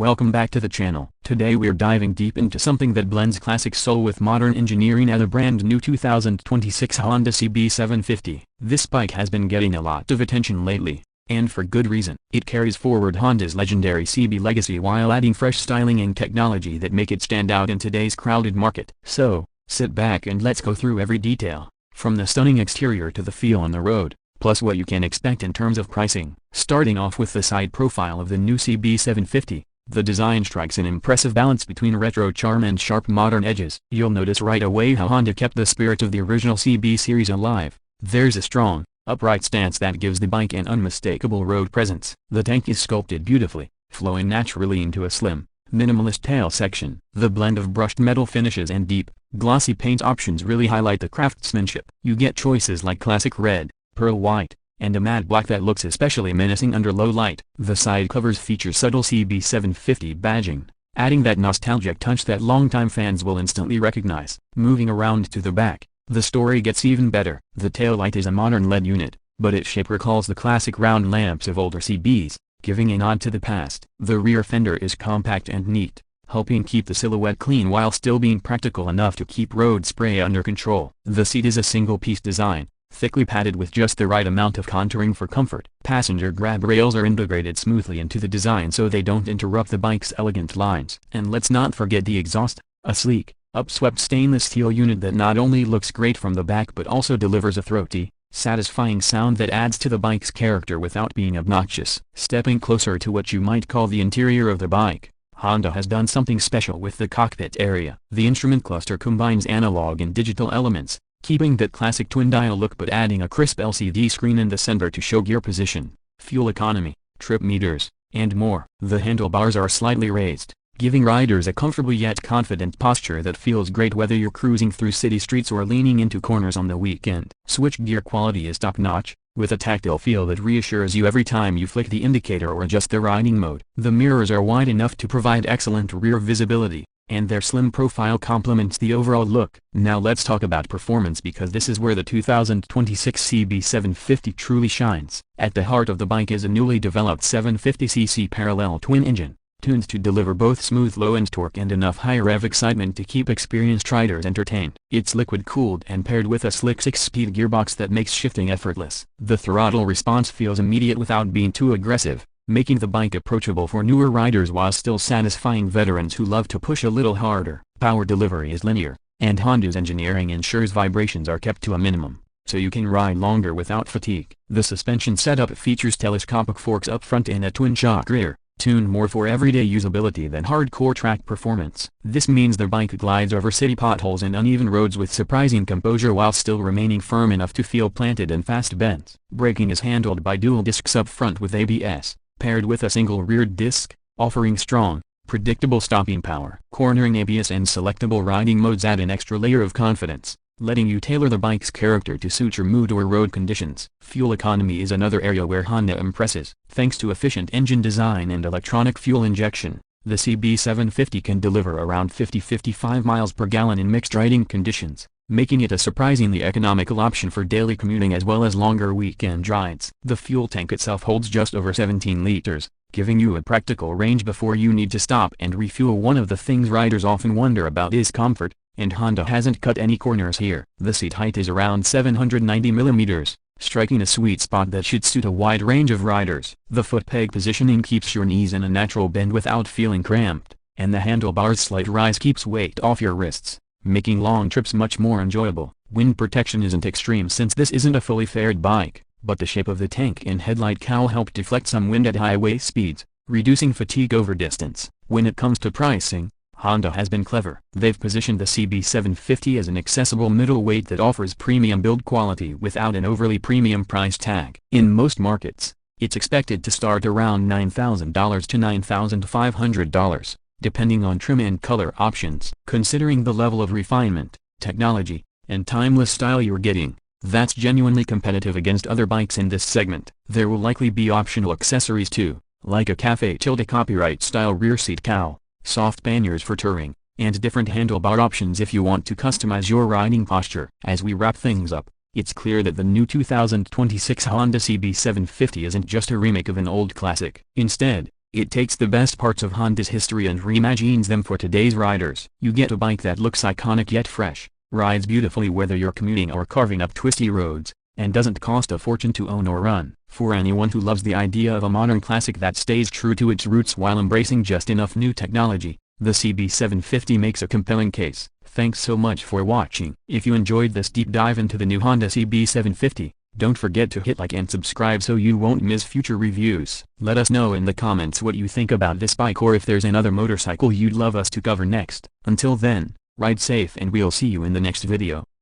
Welcome back to the channel. Today we're diving deep into something that blends classic soul with modern engineering at a brand new 2026 Honda CB750. This bike has been getting a lot of attention lately, and for good reason. It carries forward Honda's legendary CB legacy while adding fresh styling and technology that make it stand out in today's crowded market. So, sit back and let's go through every detail, from the stunning exterior to the feel on the road, plus what you can expect in terms of pricing. Starting off with the side profile of the new CB750, the design strikes an impressive balance between retro charm and sharp modern edges. You'll notice right away how Honda kept the spirit of the original CB series alive. There's a strong, upright stance that gives the bike an unmistakable road presence. The tank is sculpted beautifully, flowing naturally into a slim, minimalist tail section. The blend of brushed metal finishes and deep, glossy paint options really highlight the craftsmanship. You get choices like classic red, pearl white, and a matte black that looks especially menacing under low light. The side covers feature subtle CB750 badging, adding that nostalgic touch that longtime fans will instantly recognize. Moving around to the back, the story gets even better. The taillight is a modern LED unit, but its shape recalls the classic round lamps of older CBs, giving a nod to the past. The rear fender is compact and neat, helping keep the silhouette clean while still being practical enough to keep road spray under control. The seat is a single-piece design, thickly padded with just the right amount of contouring for comfort. Passenger grab rails are integrated smoothly into the design so they don't interrupt the bike's elegant lines. And let's not forget the exhaust, a sleek, upswept stainless steel unit that not only looks great from the back but also delivers a throaty, satisfying sound that adds to the bike's character without being obnoxious. Stepping closer to what you might call the interior of the bike, Honda has done something special with the cockpit area. The instrument cluster combines analog and digital elements, keeping that classic twin-dial look but adding a crisp LCD screen in the center to show gear position, fuel economy, trip meters, and more. The handlebars are slightly raised, giving riders a comfortable yet confident posture that feels great whether you're cruising through city streets or leaning into corners on the weekend. Switch gear quality is top-notch, with a tactile feel that reassures you every time you flick the indicator or adjust the riding mode. The mirrors are wide enough to provide excellent rear visibility, and their slim profile complements the overall look. Now let's talk about performance, because this is where the 2026 CB750 truly shines. At the heart of the bike is a newly developed 750cc parallel twin engine, tuned to deliver both smooth low-end torque and enough high-rev excitement to keep experienced riders entertained. It's liquid-cooled and paired with a slick 6-speed gearbox that makes shifting effortless. The throttle response feels immediate without being too aggressive, making the bike approachable for newer riders while still satisfying veterans who love to push a little harder. Power delivery is linear, and Honda's engineering ensures vibrations are kept to a minimum, so you can ride longer without fatigue. The suspension setup features telescopic forks up front and a twin-shock rear, tuned more for everyday usability than hardcore track performance. This means the bike glides over city potholes and uneven roads with surprising composure while still remaining firm enough to feel planted in fast bends. Braking is handled by dual discs up front with ABS, paired with a single rear disc, offering strong, predictable stopping power. Cornering ABS and selectable riding modes add an extra layer of confidence, letting you tailor the bike's character to suit your mood or road conditions. Fuel economy is another area where Honda impresses. Thanks to efficient engine design and electronic fuel injection, the CB750 can deliver around 50-55 miles per gallon in mixed riding conditions, making it a surprisingly economical option for daily commuting as well as longer weekend rides. The fuel tank itself holds just over 17 liters, giving you a practical range before you need to stop and refuel. One of the things riders often wonder about is comfort, and Honda hasn't cut any corners here. The seat height is around 790 millimeters, striking a sweet spot that should suit a wide range of riders. The foot peg positioning keeps your knees in a natural bend without feeling cramped, and the handlebar's slight rise keeps weight off your wrists, making long trips much more enjoyable. Wind protection isn't extreme since this isn't a fully faired bike, but the shape of the tank and headlight cowl help deflect some wind at highway speeds, reducing fatigue over distance. When it comes to pricing, Honda has been clever. They've positioned the CB750 as an accessible middleweight that offers premium build quality without an overly premium price tag. In most markets, it's expected to start around $9,000 to $9,500. Depending on trim and color options. Considering the level of refinement, technology, and timeless style you're getting, that's genuinely competitive against other bikes in this segment. There will likely be optional accessories too, like a Cafe Tilde copyright-style rear seat cowl, soft panniers for touring, and different handlebar options if you want to customize your riding posture. As we wrap things up, it's clear that the new 2026 Honda CB750 isn't just a remake of an old classic. Instead, It takes the best parts of Honda's history and reimagines them for today's riders. You get a bike that looks iconic yet fresh, rides beautifully whether you're commuting or carving up twisty roads, and doesn't cost a fortune to own or run. For anyone who loves the idea of a modern classic that stays true to its roots while embracing just enough new technology, the CB750 makes a compelling case. Thanks so much for watching. If you enjoyed this deep dive into the new Honda CB750, don't forget to hit like and subscribe so you won't miss future reviews. Let us know in the comments what you think about this bike or if there's another motorcycle you'd love us to cover next. Until then, ride safe and we'll see you in the next video.